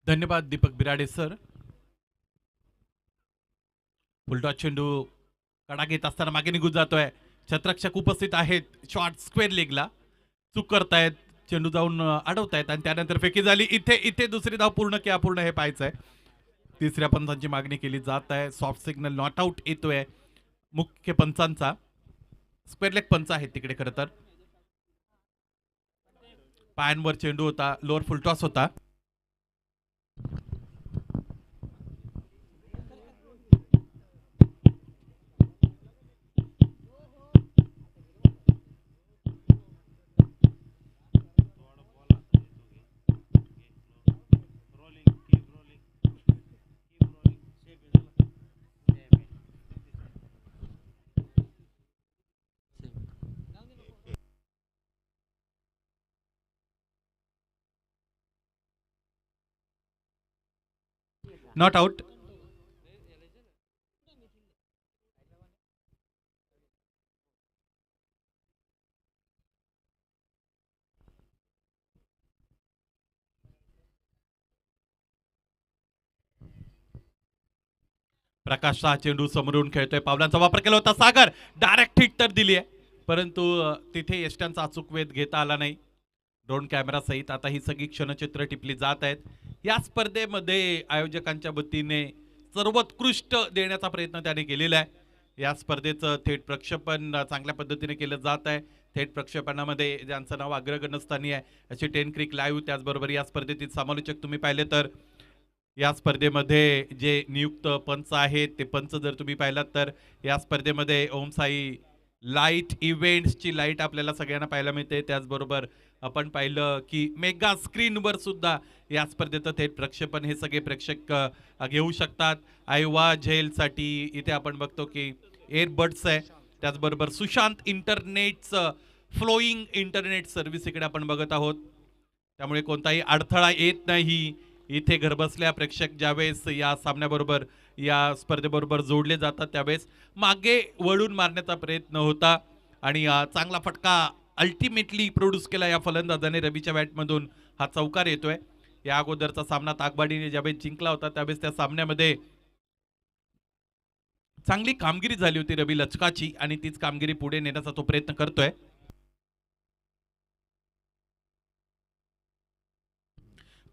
धन्यवाद Deepak Birade sir. Full toss चेंडू कडा घेत असताना मागे निघून जातोय. छत्रक्षक उपस्थित आहेत. शॉर्ट स्क्वेअर लेगला चूक करतायत. चेंडू जाऊन अडवतायत आणि त्यानंतर फेकी झाली. इथे इथे दुसरी धाव पूर्ण की अपूर्ण हे पाहायचंय. तिसऱ्या पंचांची मागणी केली जात आहे. सॉफ्ट सिग्नल नॉट आउट येतोय मुख्य पंचांचा. स्क्वेअर लेग पंच आहेत तिकडे खरं तर. पायांवर चेंडू होता. लोअर फुलटॉस होता. Not out. प्रकाश शहा चेंडू समोरून खेळतोय. पावलांचा वापर केला होता. सागर डायरेक्ट हिट तर दिली आहे, परंतु तिथे यष्ट्यांचा अचूक वेध घेता आला नाही. ड्रोन कॅमेरा सहित आता ही सगळी क्षणचित्र टिपली जात आहेत. या स्पर्धेमध्ये आयोजकांच्या वतीने सर्वोत्कृष्ट देण्याचा प्रयत्न त्याने केलेला आहे. या स्पर्धेचं थेट प्रक्षेपण चांगल्या पद्धतीने केलं जात आहे. थेट प्रक्षेपणामध्ये ज्यांचं नाव अग्रगण्यस्थानी आहे अशी 10 क्रिक लाईव्ह, त्याचबरोबर या स्पर्धेतील समालोचक तुम्ही पाहिले तर या स्पर्धेमध्ये जे नियुक्त पंच आहेत ते पंच जर तुम्ही पाहिलात तर या स्पर्धेमध्ये ओम साई लाईट इव्हेंट्सची लाईट आपल्याला सगळ्यांना पाहायला मिळते. त्याचबरोबर आपण पाहिलं की मेगा स्क्रीनवर सुद्धा या स्पर्धेचं थेट प्रक्षेपण हे सगळे प्रेक्षक घेऊ शकतात. आयवा झेलसाठी इथे आपण बघतो की एअरबड्स आहे. त्याचबरोबर सुशांत इंटरनेटचं फ्लोईंग इंटरनेट सर्व्हिस इकडे आपण बघत आहोत. त्यामुळे कोणताही अडथळा येत नाही. इथे घरबसल्या प्रेक्षक ज्यावेळेस या सामन्याबरोबर या स्पर्धेबरोबर जोडले जातात त्यावेळेस मागे वळून मारण्याचा प्रयत्न होता आणि चांगला फटका अल्टिमेटली प्रोड्यूस केला या फलंदाजाने. रवीच्या बॅटमधून हा चौकार येतोय. या अगोदरचा सामना ताकबाडीने ज्यावेळेस जिंकला होता त्यावेळेस त्या सामन्यामध्ये चांगली कामगिरी झाली होती रवी लचकाची आणि तीच कामगिरी पुढे नेण्याचा तो प्रयत्न करतोय.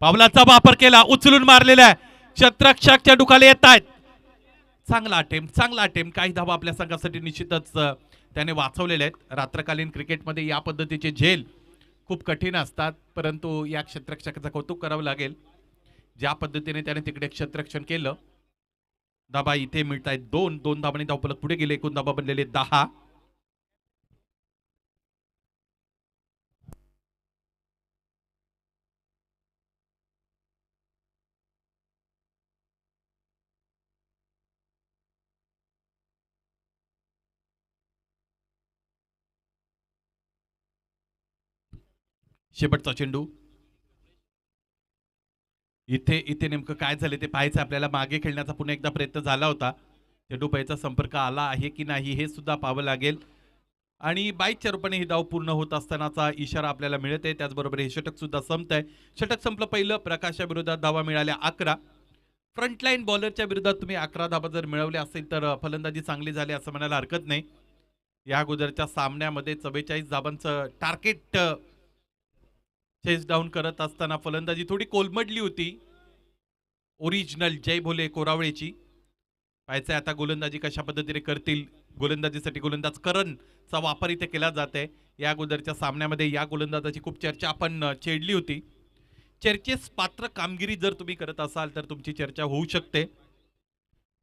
पावलाचा वापर केला, उचलून मारलेला क्षेत्ररक्षकच्या डुकाले येत आहेत. चांगला अटेम्प्ट काही धावा आपल्या संघासाठी निश्चितच त्याने वाचवलेले आहेत. रात्रकालीन क्रिकेटमध्ये या पद्धतीचे झेल खूप कठीण असतात, परंतु या क्षेत्ररक्षकाचं कौतुक करावं लागेल. ज्या पद्धतीने त्याने तिकडे क्षेत्ररक्षण केलं. धाबा इथे मिळत आहेत 2 धाबांनी धावपलक पुढे गेले. एकूण धाबा बनलेले 10. शेवटचा चेंडू. इथे इथे नेमकं काय झाले ते पाहायचं आपल्याला. मागे खेळण्याचा पुन्हा एकदा प्रयत्न झाला होता. चेंडू पळीचा संपर्क आला आहे की नाही हे सुद्धा पाहावं लागेल. आणि बाईकच्या रूपाने ही धाव पूर्ण होत असतानाचा इशारा आपल्याला मिळत आहे. त्याचबरोबर हे षटक सुद्धा संपत आहे. षटक संपलं पहिलं. प्रकाशच्या विरोधात धावा मिळाल्या 11. फ्रंटलाईन बॉलरच्या विरोधात तुम्ही 11 धावा जर मिळवल्या असेल तर फलंदाजी चांगली झाली असं म्हणायला हरकत नाही. या अगोदरच्या सामन्यामध्ये 44 धावांचं टार्गेट चेस डाऊन करत असताना फलंदाजी थोडी कोलमडली होती. ओरिजिनल जय भोले कोरावळेची. पाहायचंय आता गोलंदाजी कशा पद्धतीने करतील. गोलंदाजीसाठी गोलंदाज करणचा वापर इथे केला जात आहे. या अगोदरच्या सामन्यामध्ये या गोलंदाजाची खूप चर्चा आपण छेडली होती. चर्चेस पात्र कामगिरी जर तुम्ही करत असाल तर तुमची चर्चा होऊ शकते.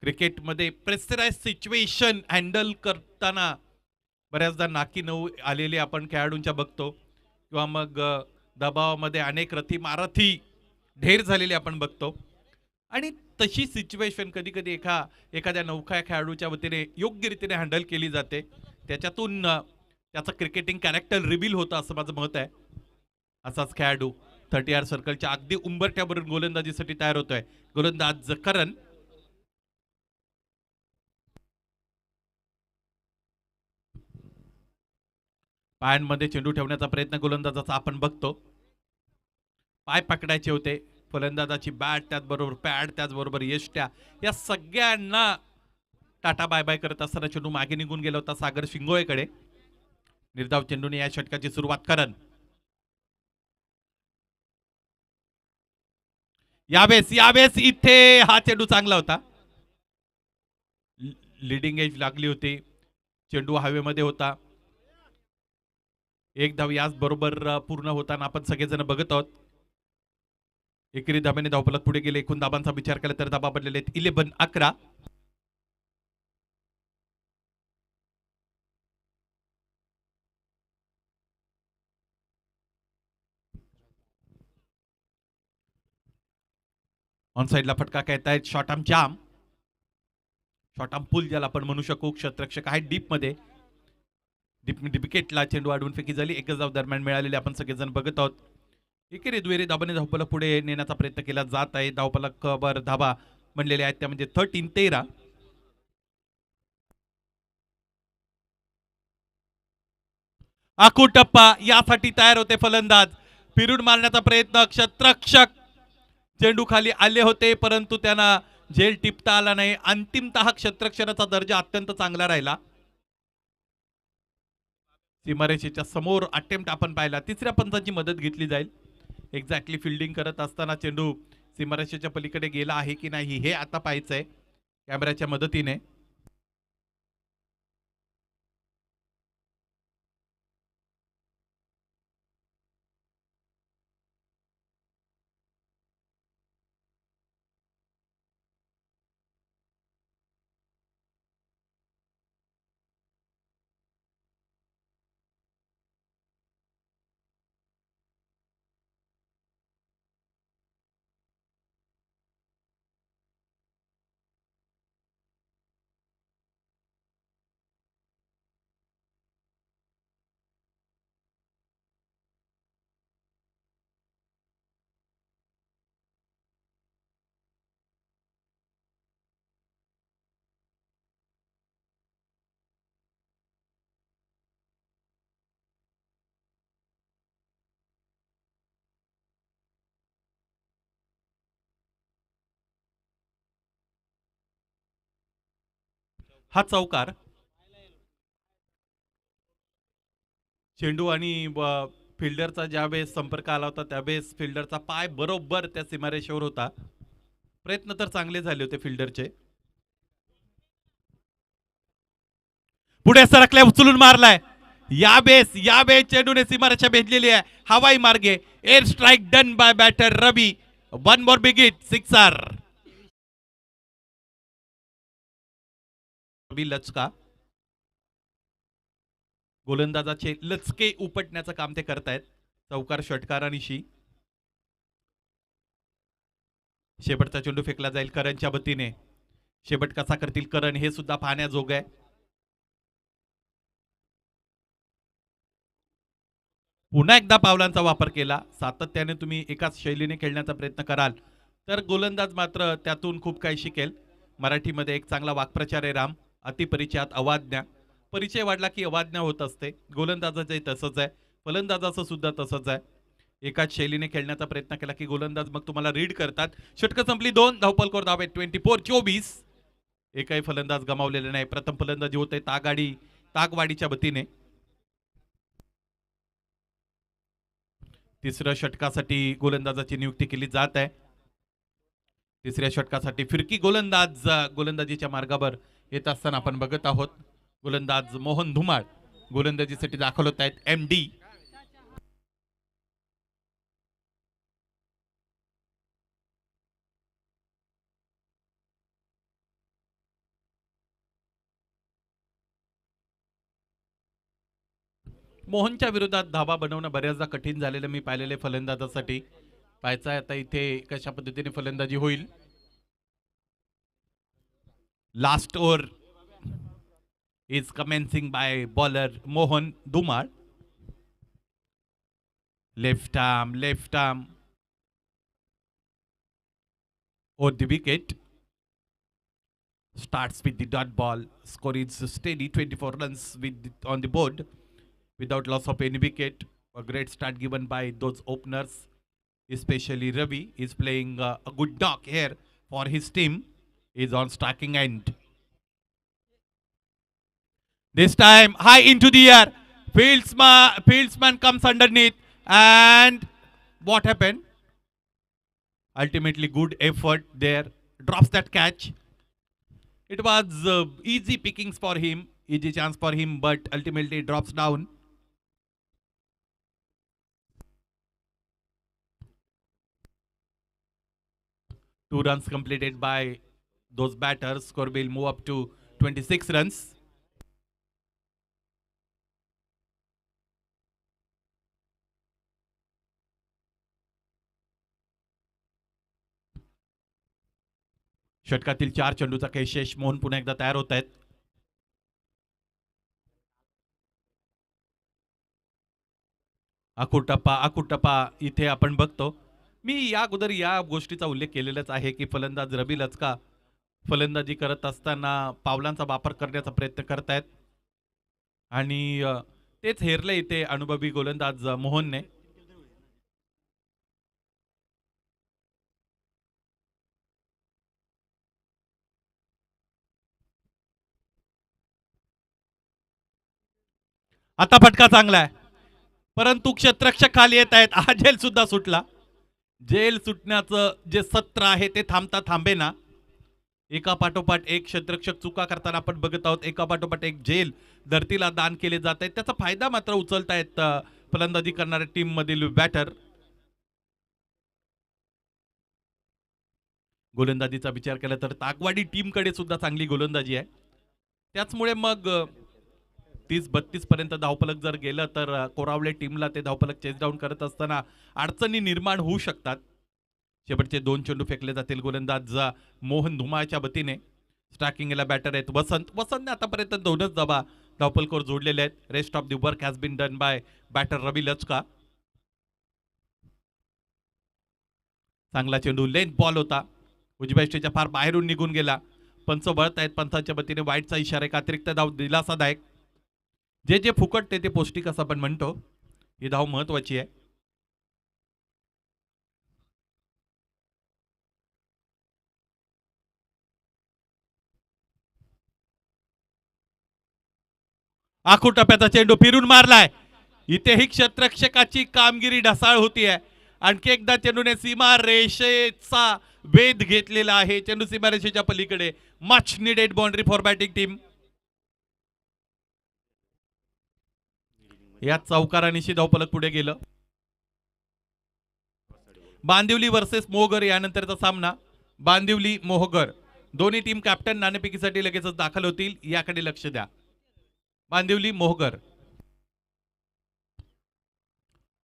क्रिकेटमध्ये प्रेशराइज सिच्युएशन हँडल करताना बऱ्याचदा नाकी नऊ आलेले आपण खेळाडूंच्या बघतो, किंवा मग दबावामध्ये अनेक रथी मारथी ढेर झालेले आपण बघतो. आणि तशी सिच्युएशन कधी कधी एखाद्या नौखा खेळाडूच्या वतीने योग्य रीतीने हँडल केली जाते. त्याच्यातून त्याचं क्रिकेटिंग कॅरेक्टर रिव्हील होतं असं माझं मत आहे. असाच खेळाडू 30 सर्कलच्या अगदी उंबरठ्यावरून गोलंदाजीसाठी तयार होतोय. गोलंदाज करण. पायांमध्ये चेंडू ठेवण्याचा प्रयत्न गोलंदाजाचा आपण बघतो. पाय पकडायचे होते फलंदाजाची बॅट, त्याचबरोबर पॅड, त्याचबरोबर यष्ट्या, या सगळ्यांना टाटा बाय बाय करत असताना चेंडू मागे निघून गेला होता सागर शिंगोळेकडे. निर्धाव चेंडूने या षटकाची सुरुवात करन. यावेळेस इथे हा चेंडू चांगला होता. लिडिंग एज लागली होती, चेंडू हवेमध्ये होता. एक धाव याच बरोबर पूर्ण होताना आपण सगळेजण बघत आहोत. एकेरी धाब्याने धावफलक पुढे गेले. एकूण धाबांचा विचार केला तर धाबा पडलेले आहेत 11. ऑन साइडला फटका खेळतायत शॉर्ट आर्म जाम, शॉर्ट आर्म पुल ज्याला आपण म्हणू शकू. क्षेत्ररक्षक आहे डीप मध्ये. विकेटला चेंडू अडवून फेकी झाली. एकच धाव दरम्यान मिळालेले आपण सगळेजण बघत आहोत. एकेरी दुहेरी धाबाने धावफलक पुढे नेण्याचा प्रयत्न केला जात आहे. धावफलकावर धाबा बनलेले आहेत त्या म्हणजे 13. आखू टप्पा यासाठी तयार होते फलंदाज. फिरून मारण्याचा प्रयत्न, क्षेत्ररक्षक चेंडू खाली आले होते परंतु त्यांना झेल टिपता आला नाही. अंतिमतः क्षेत्ररक्षणाचा दर्जा अत्यंत चांगला राहिला. सीमारेषेच्या समोर अटेम्प्ट आपण पाहिला. तिसऱ्या पंचाची मदत घेतली जाईल. एक्झॅक्टली फिल्डिंग करत असताना चेंडू सीमारेषेच्या पलीकडे गेला आहे की नाही हे आता पाहायचंय कॅमेऱ्याच्या मदतीने. हा चौकार. चेंडू आणि फिल्डरचा ज्यावेळेस संपर्क आला होता त्यावेळेस फिल्डरचा पाय बरोबर त्या सीमारेषेवर होता. प्रयत्न तर चांगले झाले होते फिल्डरचे. पुढे सरकल्या उचलून मारलाय. यावेळेस चेंडूने सीमारेषा भेदलेली आहे. हवाई मार्गे air strike done by batter Ravi. 1 more big hit, sixer. Ravi Lachka गोलंदाजाचे लचके उपटण्याचं काम ते करतायत. चौकार, षटकार आणि शी. शेवटचा चेंडू फेकला जाईल करणच्या वतीने. शेवट कसा करतील करण हे सुद्धा पाहण्याजोग आहे. पुन्हा एकदा पावलांचा वापर केला. सातत्याने तुम्ही एकाच शैलीने खेळण्याचा प्रयत्न कराल तर गोलंदाज मात्र त्यातून खूप काही शिकेल. मराठीमध्ये एक चांगला वाक्प्रचार आहे राम, अतिपरिचयात अवाज्ञा. परिचय वाढला की अवाज्ञा होत असते. गोलंदाजाचंही तसंच आहे, फलंदाजाचं सुद्धा तसंच आहे. एकाच शैलीने खेळण्याचा प्रयत्न केला की गोलंदाज मग तुम्हाला रीड करतात. षटकं संपली. 2 धावपलकोर धाव आहेत 24-24. एकही फलंदाज गमावलेले नाही. प्रथम फलंदाजी होते तागवाडीच्या वतीने. तिसऱ्या षटकासाठी गोलंदाजाची नियुक्ती केली जात आहे. तिसऱ्या षटकासाठी फिरकी गोलंदाजीच्या मार्गावर येत असताना आपण बघत आहोत. गोलंदाज मोहन धुमाळ गोलंदाजीसाठी दाखल होत आहेत. MD मोहनच्या विरोधात धाबा बनवणं बऱ्याचदा कठीण झालेलं मी पाहिलेले फलंदाजासाठी. पाहायचं आहे आता इथे कशा पद्धतीने फलंदाजी होईल. Last over is commencing by bowler Mohan Dhumal. Left arm or the wicket. Starts with the dot ball. Score is steady, 24 runs on the board without loss of any wicket. A great start given by those openers. especially Ravi is playing a good knock here for his team. Is on striking end. This time high into the air. Fieldsman comes underneath, and what happened? Ultimately, good effort there. Drops that catch. It was easy pickings for him, easy chance for him, but ultimately drops down. Two runs completed by those batters. Score will move up to 26 runs. षटकातील 4 चेंडूचा कैशेष Mohan पुन्हा एकदा तयार होत आहेत. आकुटप्पा इथे आपण बघतो. मी या अगोदर या गोष्टीचा उल्लेख केलेलाच आहे की फलंदाज रवी लचका फलंदाजी करत असताना पावलांचा वापर करण्याचा प्रयत्न करतायत आणि तेच हेरले इथे अनुभवी गोलंदाज मोहनने. आता फटका चांगला आहे, परंतु क्षेत्ररक्षक खाली येत आहेत. हा झेल सुद्धा सुटला. जेल सुटण्याचं जे सत्र आहे ते थांबता थांबेना. एका पाठोपाठ एक क्षेत्ररक्षक चुका करताना आपण बघत आहोत. एका पाठोपाठ एक जेल धरतीला दान केले जात आहेत. त्याचा फायदा मात्र उचलतायत फलंदाजी करणाऱ्या टीम मधील बॅटर. गोलंदाजीचा विचार केला तर ताकवाडी टीमकडे सुद्धा चांगली गोलंदाजी आहे. त्याचमुळे मग 30-32 पर्यंत धावफलक जर गेलं तर कोरावले टीमला ते धावफलक चेस डाऊन करत असताना अडचणी निर्माण होऊ शकतात. शेवटचे 2 चेंडू फेकले जातील. गोलंदाज मोहन धुमाळच्या वतीने. स्ट्रायकिंगला बॅटर आहेत वसंतने आतापर्यंत 2च धावफलकावर जोडलेले आहेत. Rest of the work has been done by batter Ravi Lachka. चांगला चेंडू लेंथ बॉल होता. उजव्या स्टेजच्या फार बाहेरून निघून गेला. पंच वळत आहेत. पंचाच्या वतीने वाईटचा इशारा. एक अतिरिक्त धाव दिलासादायक. जे जे फुकट ते पौष्टिक असं आपण म्हणतो. ही धाव महत्वाची आहे. आखू टप्प्याचा चेंडू फिरून मारलाय. इथेही क्षेत्ररक्षकाची कामगिरी ढसाळ होतीये. आणखी एकदा चेंडूने सीमा रेषेचा वेध घेतलेला आहे. चेंडू सीमा रेषेच्या पलीकडे. Much needed boundary for batting team. या चौकारानिशी धावफलक पुढे गेलं. बांदिवली वर्सेस मोहगर यानंतरचा सामना. बांदिवली मोहगर दोन्ही टीम कॅप्टन नाणेफेकीसाठी लगेचच दाखल होतील. याकडे लक्ष द्या. बांदिवली मोहगर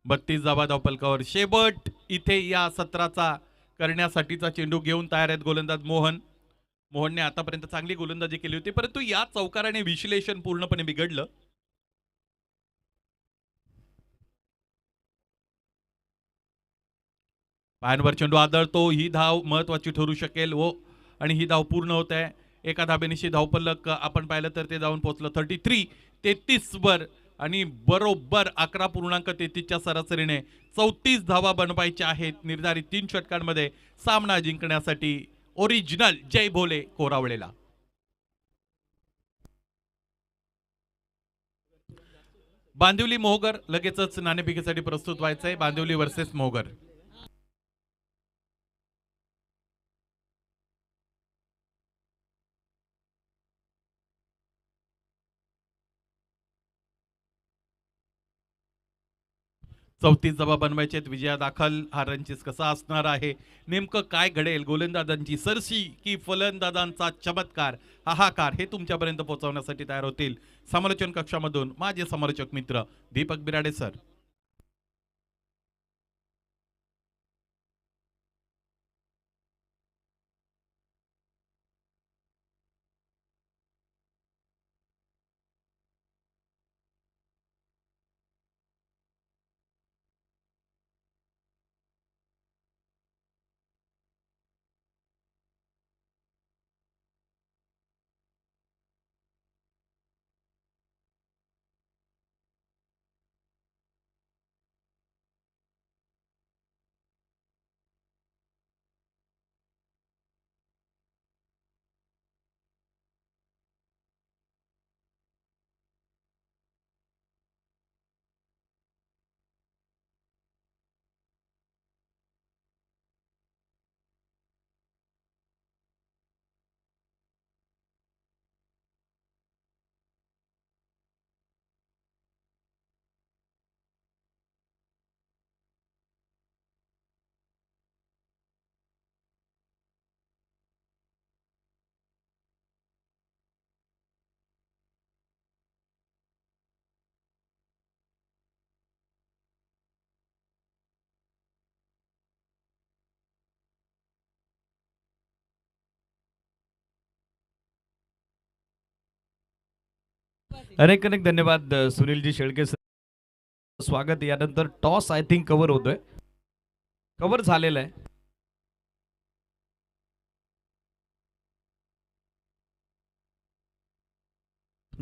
32 धावा धावफलकावर. शेवट इथे या सत्राचा करण्यासाठीचा चेंडू घेऊन तयार आहेत गोलंदाज मोहनने आतापर्यंत चांगली गोलंदाजी केली होती, परंतु या चौकाराने विश्लेषण पूर्णपणे बिघडलं. पायांवर चेंडू आदळतो. ही धाव महत्वाची ठरू शकेल व आणि ही धाव पूर्ण होत आहे. एका धाबेनिशी धावफलक आपण पाहिलं तर ते जाऊन पोहोचलं 33 वर आणि बरोबर 11.33च्या सरासरीने 34 धावा बनवायच्या आहेत निर्धारित 3 षटकांमध्ये सामना जिंकण्यासाठी ओरिजिनल जय भोले कोरावळेला. बांदिवली मोहगर लगेचच नाणेफेकीसाठी प्रस्तुत व्हायचंय. बांदिवली वर्सेस मोहगर. 34 धावा बनवायचे आहेत. विजया दाखल. हा रनचेस कसा असणार आहे, नेमकं काय घडेल, गोलंदाजांची सरशी की फलंदाजांचा चमत्कार, हाहाकार, हे तुमच्यापर्यंत पोहोचवण्यासाठी तयार होतील समालोचन कक्षामधून माझे समालोचक मित्र दीपक बिराडे सर. अनेक अनेक धन्यवाद सुनीलजी शेळके सर. स्वागत. यानंतर टॉस आय थिंक कव्हर होतोय, कव्हर झालेला आहे.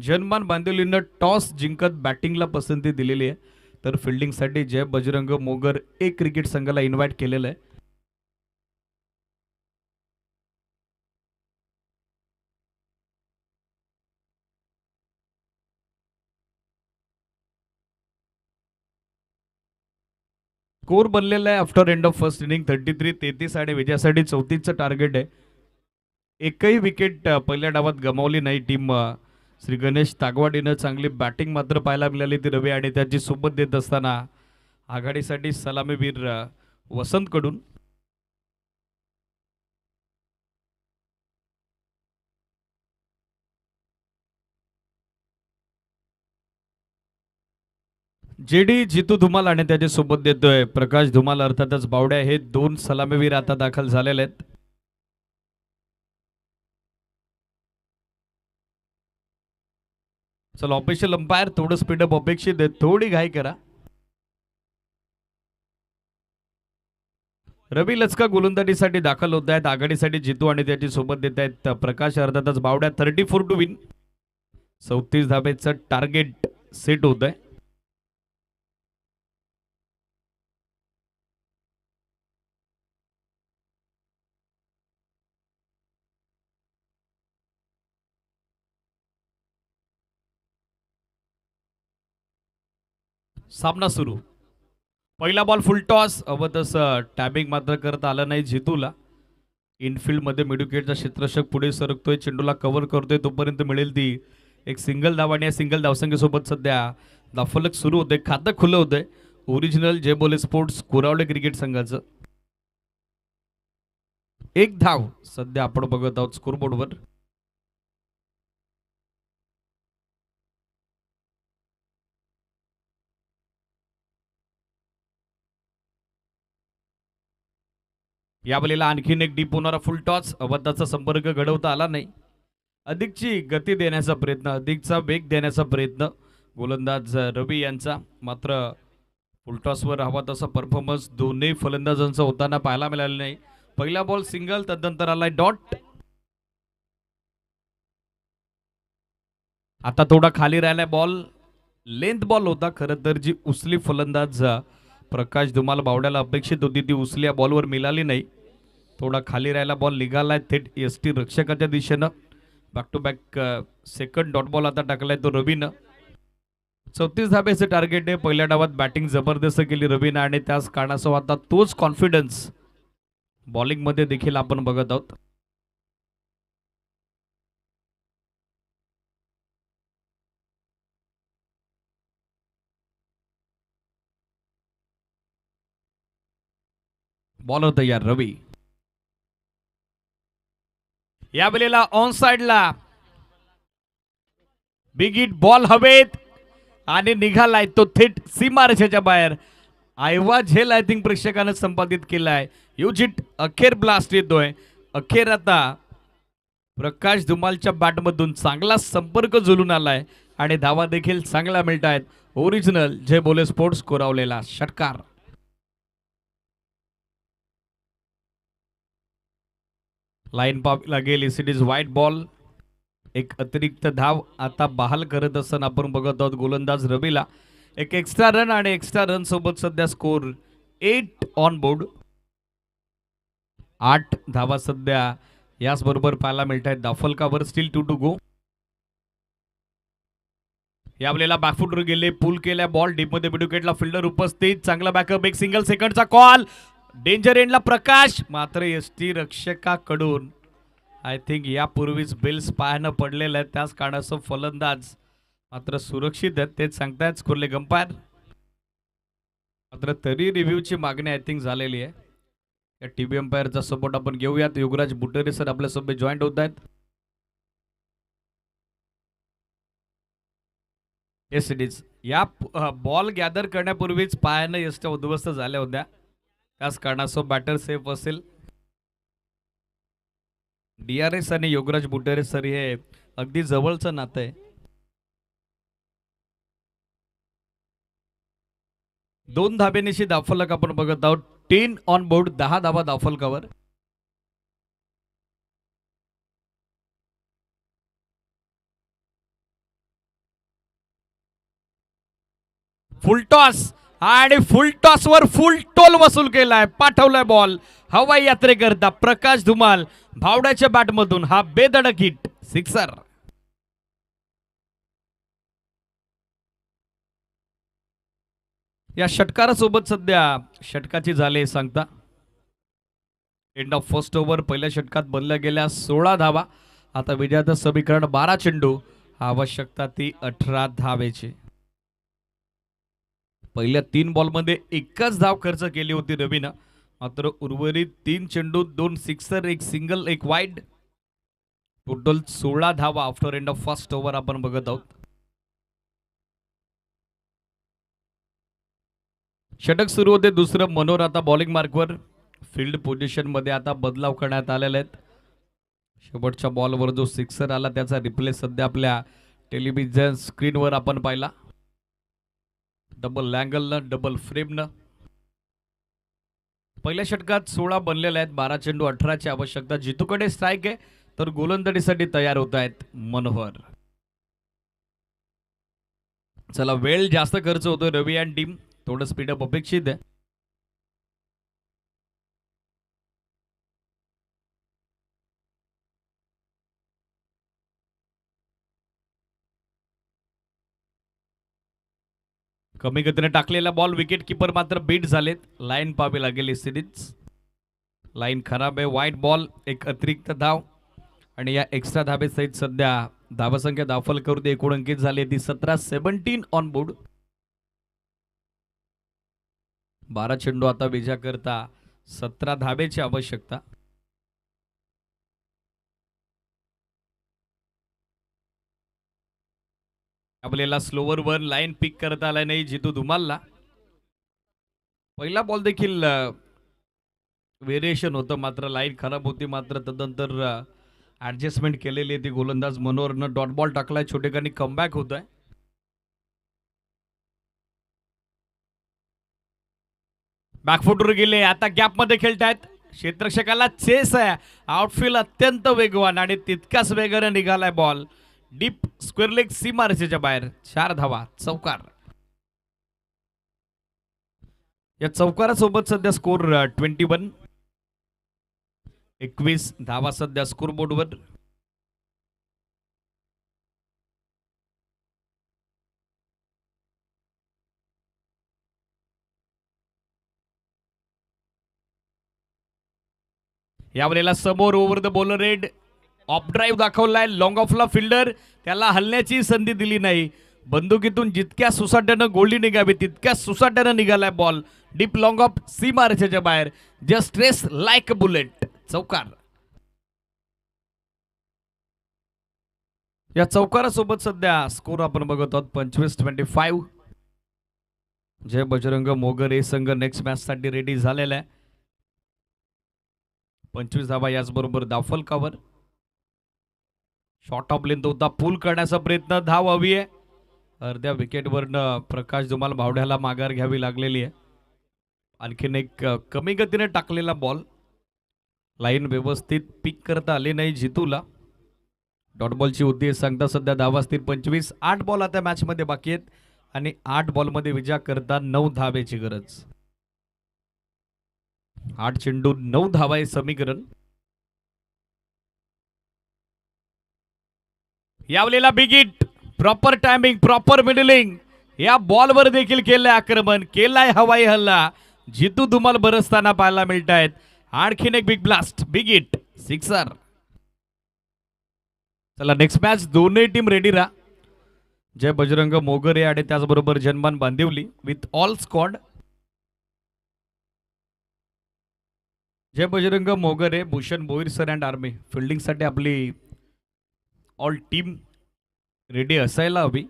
जनमान बांदिवलीनं टॉस जिंकत बॅटिंगला पसंती दिलेली आहे, तर फिल्डिंगसाठी जय बजरंग मोगर एक क्रिकेट संघाला इन्व्हाइट केलेलं आहे. स्कोर बनलेला आहे after end of first inning 33-33 आणि विजयासाठी 34चं टार्गेट आहे. एकही विकेट पहिल्या डावात गमावली नाही टीम श्री गणेश तागवाडीनं. चांगली बॅटिंग मात्र पाहायला मिळाली ती रवी आणि त्याची सोबत देत असताना आघाडीसाठी सलामीवीर वसंत कडून. जेडी जितू धुमाल आणि त्याच्या सोबत देतोय प्रकाश धुमाल, अर्थातच बावड्या. हे दोन सलामीवीर आता दाखल झालेले आहेत. चला ऑफिशियल अंपायर थोडं स्पीडअप अपेक्षित आहे, थोडी घाई करा. रवी लचका गोलंदाजीसाठी दाखल होत आहेत. आघाडीसाठी जितू आणि त्याची सोबत देत आहेत प्रकाश, अर्थातच बावड्या. 34 टू विन, 34 धाब्याचं टार्गेट सेट होत आहे. सामना सुरू. पहिला बॉल फुल टॉस. तसं टॅबिंग मात्र करता आलं नाही जितूला. इनफिल्डमध्ये मिडविकेटचा क्षेत्ररक्षक पुढे सरकतोय, चेंडूला कव्हर करतोय, तोपर्यंत मिळेल ती एक सिंगल धाव. आणि या सिंगल धावसंख्येसोबत सध्या धावफलक सुरू होते, खातं खुलं होतंय ओरिजिनल जय बोले स्पोर्ट्स कोरावडे क्रिकेट संघाचं. एक धाव सध्या आपण बघत आहोत स्कोरबोर्डवर. या बलीला आणखीन एक डीप होणारा फुल टॉस. अबद्धाचा संपर्क घडवता आला नाही. अधिकची गती देण्याचा प्रयत्न, अधिकचा वेग देण्याचा प्रयत्न गोलंदाज रवी यांचा, मात्र फुलटॉसवर हवा तसा परफॉर्मन्स दोन्ही फलंदाजांचा होताना पाहायला मिळाला नाही. पहिला बॉल सिंगल, तदनंतर आलाय डॉट. आता थोडा खाली राहिलाय बॉल, लेंथ बॉल होता खरं तर. जी उचली फलंदाज प्रकाश धुमाल बावड्याला अपेक्षित होती ती उचली या बॉलवर मिळाली नाही. थोडा खाली राहिला बॉल निघालाय थेट एसटी रक्षकाच्या दिशेनं. Back to back second dot ball आता टाकलाय तो रवीनं. 34 धाब्याचं टार्गेट आहे. पहिल्या डावात बॅटिंग जबरदस्त केली रवीनं आणि त्याच कारणासह आता तोच कॉन्फिडन्स बॉलिंगमध्ये देखील आपण बघत आहोत. बॉलर तयार रवी. या वेळेला ऑन साइडला बिग हिट बॉल हवेत आणि निघालाय तो थेट सीमारेषेच्या बाहेर. आयवा झेल आय थिंक प्रेक्षकांना संपादित केलाय. युजिट अखेर ब्लास्ट येतोय. अखेर आता प्रकाश धुमालच्या बॅटमधून चांगला संपर्क जुळून आलाय आणि धावा देखील चांगला मिळत आहेत. ओरिजिनल जय बोले स्पोर्ट्स कोरावलेला षटकार. लाईन पाप लागेल. It is white ball. एक अतिरिक्त धाव आता बहाल करत असताना आपण बघत आहोत गोलंदाज रवीला. एक एक्स्ट्रा रन आणि एक्स्ट्रा रन सोबत सध्या स्कोर 8 ऑन बोर्ड. 8 धावा सध्या याच बरोबर पाहायला मिळत आहेत. दाफलकावर स्टील 2 टू गो. या वेळेला बॅकफुटवर गेले, पुल केल्या बॉल डीप मध्ये, विकेटला फिल्डर उपस्थित, चांगला बॅकअप, एक सिंगल सेकंडचा कॉल. डेंजर एंडला प्रकाश, मात्र एसटी रक्षकाकडून आय थिंक यापूर्वीच बेल्स पायानं पडलेलं आहे, त्याच कारणासह फलंदाज मात्र सुरक्षित आहेत तेच सांगतायत स्कोरले अंपायर. मात्र तरी रिव्ह्यूची मागणी आय थिंक झालेली आहे. या टीव्ही अंपायरचा सपोर्ट आपण घेऊयात. योगराज बुटरे सर आपल्यासोबत जॉईंट होत आहेत. Yes it is. या बॉल गॅदर करण्यापूर्वीच पायानं एसट्या उद्ध्वस्त झाल्या होत्या, त्याच कारणासह बॅटर सेफ असेल. DRS आणि योगराज बुटरे सर हे अगदी जवळचं नातं आहे. 2 धाब्यानिशी धावफलक आपण बघत आहोत. 10 ऑन बोर्ड, 10 धावा धावफलकावर. फुल टॉस आणि फुल टॉस वर फुल टोल वसूल केलाय, पाठवलाय बॉल हवाई यात्रेकरता प्रकाश धुमाल भावड्याच्या बॅटमधून. हा बेधडक हिट, सिक्सर. या षटकारासोबत सध्या षटकाची झाले सांगता. End of first over. पहिल्या षटकात बनल्या गेल्या 16 धावा. आता विजयाचं समीकरण 12 चेंडू, आवश्यकता ती 18 धावेची. पहिल्या 3 बॉलमध्ये एकच धाव खर्च केली होती रवीनं. मात्र उर्वरित 3 चेंडू, 2 सिक्सर, 1 सिंगल, 1 वाईड, टोटल 16 धावा after end of first over आपण बघत आहोत. षटक सुरू होते दुसरं. मनोहर आता बॉलिंग मार्कवर. फील्ड पोझिशन मध्ये आता बदलाव करण्यात आलेले आहेत. शेवटच्या बॉलवर जो सिक्सर आला त्याचा रिप्ले सध्या आपल्या टेलिव्हिजन स्क्रीनवर आपण पाहिला. डबल अँगलनं, डबल फ्रेमनं. पहिल्या षटकात 16 बनलेल्या आहेत. 12 चेंडू, 18ची आवश्यकता. जितूकडे स्ट्राईक आहे तर गोलंदाजीसाठी तयार होत आहेत मनोहर. चला, वेळ जास्त खर्च होतोय रवी अँड टीम, थोडं स्पीडअप अपेक्षित आहे. कमी गतीने टाकलेला बॉल, विकेट किपर मात्र बीट झालेत. लाईन पाहावी लागेल सिरीज. लाईन खराब आहे. वाईट बॉल, एक अतिरिक्त धाव आणि या एक्स्ट्रा धाबेसहित सध्या धावसंख्या धावफलकावरती एकूण अंकित झाली ती 17. 17 ऑन बोर्ड. 12 चेंडू आता विजयाकरता 17 धाबेची आवश्यकता. आपल्याला स्लोवर वर लाईन पिक करता आला नाही जितू धुमालला. पहिला बॉल देखील व्हेरिएशन होतं, मात्र लाईन खराब होती. मात्र तदनंतर ऍडजस्टमेंट केलेली ती गोलंदाज मनोहरनं डॉट बॉल टाकलाय. छोटेखानी कमबॅक होत आहे. बॅकफुटवर गेले, आता गॅप मध्ये खेळतायत. क्षेत्ररक्षकाला चेस आहे. आउटफील्ड अत्यंत वेगवान आणि तितकाच वेगाने निघालाय बॉल. डीप स्क्वेअर लेग सीमा रेषेच्या बाहेर. 4 धावा, चौकार. या चौकारासोबत सध्या स्कोर 21. 21 धावा सध्या स्कोर बोर्डवर. यावेळेला समोर over the bowler rid of drive दाखवलाय. लॉंग ऑफला फिल्डर, त्याला हलण्याची संधी दिली नाही. बंदुकीतून जितक्या सुसाट्यानं गोळी निघावी तितक्या सुसाट्यानं निघालाय बॉल. डीप लॉंग ऑफ सीमा रेषेच्या बाहेर. Just race like a bullet, चौकार. या चौकारासोबत सध्या स्कोर आपण बघत आहोत 25-25. जय बजरंग मोगर हे संघ नेक्स्ट मॅच साठी रेडी झालेला आहे. 25 धावा याचबरोबर धावफलकावर. शॉर्ट ऑफ लेंथ होता, पूल करण्याचा प्रयत्न, धाव हवी आहे. अर्ध्या विकेटवरनं प्रकाश धुमाल भावड्याला माघार घ्यावी लागलेली आहे. आणखीन एक कमी गतीने टाकलेला बॉल. लाईन व्यवस्थित पिक करता आली नाही जितूला. डॉट बॉलची होती सांगता सध्या धावा असतील 25. 8 बॉल आता मॅच मध्ये बाकी आहेत आणि 8 बॉल मध्ये विजय करता 9 धावेची गरज. 8 चेंडू 9 धावा हे समीकरण. यावलेला big hit, proper timing, proper middling. या बॉलवर देखील केलंय आक्रमण, केलाय हवाई हल्ला. जितू धुमाल बरसताना पाहायला मिळत आहेत. आणखीन एक big blast, big hit, sixer. चला नेक्स्ट मॅच दोन्ही टीम रेडी राहा. जय बजरंग मोगरे आणि त्याचबरोबर Janman Bandivali with all squad. Jai Bajrang Mogre, Bhushan Bhoir sir and army. फिल्डिंगसाठी आपली ऑल टीम रेडी असायला हवी.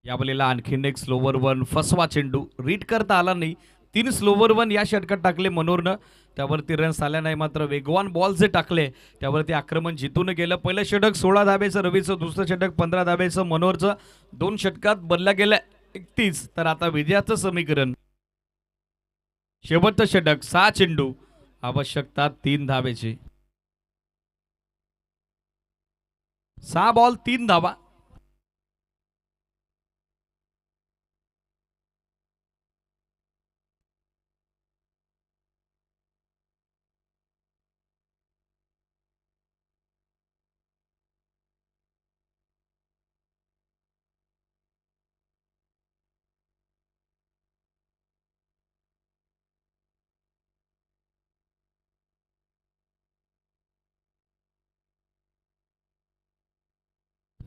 यावेळेला आणखीन एक स्लोवर वन, फसवा चेंडू, रीड करता आला नाही. 3 स्लोवर वन या षटकात टाकले मनोहरनं, त्यावरती रन्स आल्या नाही. मात्र वेगवान बॉल जे टाकले त्यावरती आक्रमण जितून गेलं. पहिलं षटक 16 धाबेचं रवीचं, दुसरं षटक 15 धाबेचं मनोहरचं. 2 षटकात बनल्या गेल्या 31. तर आता विजयाचं समीकरण शेवटचं षटक 6 चेंडू आवश्यकता 3 धावेची. 6 बॉल 3 धावा.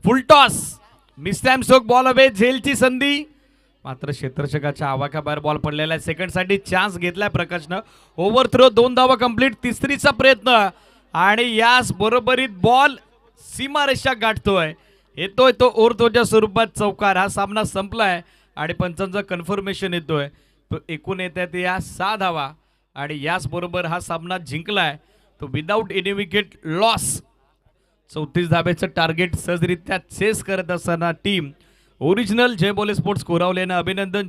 फुल टॉस मिस्टॅम सोक बॉल हवे झेलची संधी मात्र क्षेत्ररक्षकाच्या आवाक्याबाहेर बॉल पडलेला आहे. सेकंड साठी चान्स घेतलाय प्रकाशनं. ओव्हर थ्रो 2 धावा कंप्लीट. तिसरीचा प्रयत्न आणि याच बरोबरीत बॉल सीमारेषा गाठतोय. येतोय तो ओव्हरथ्रोच्या स्वरूपात चौकार. हा सामना संपलाय आणि पंचांचं कन्फर्मेशन येतोय. तो एकूण येतात या 6 धावा आणि याच बरोबर हा सामना जिंकलाय तो विदाऊट एनी विकेट लॉस. 34 धाब्याचं टार्गेट सहजरित्या चेस करत असताना टीम ओरिजिनल जय बोले स्पोर्ट्स कोरावलेनं अभिनंदन. जय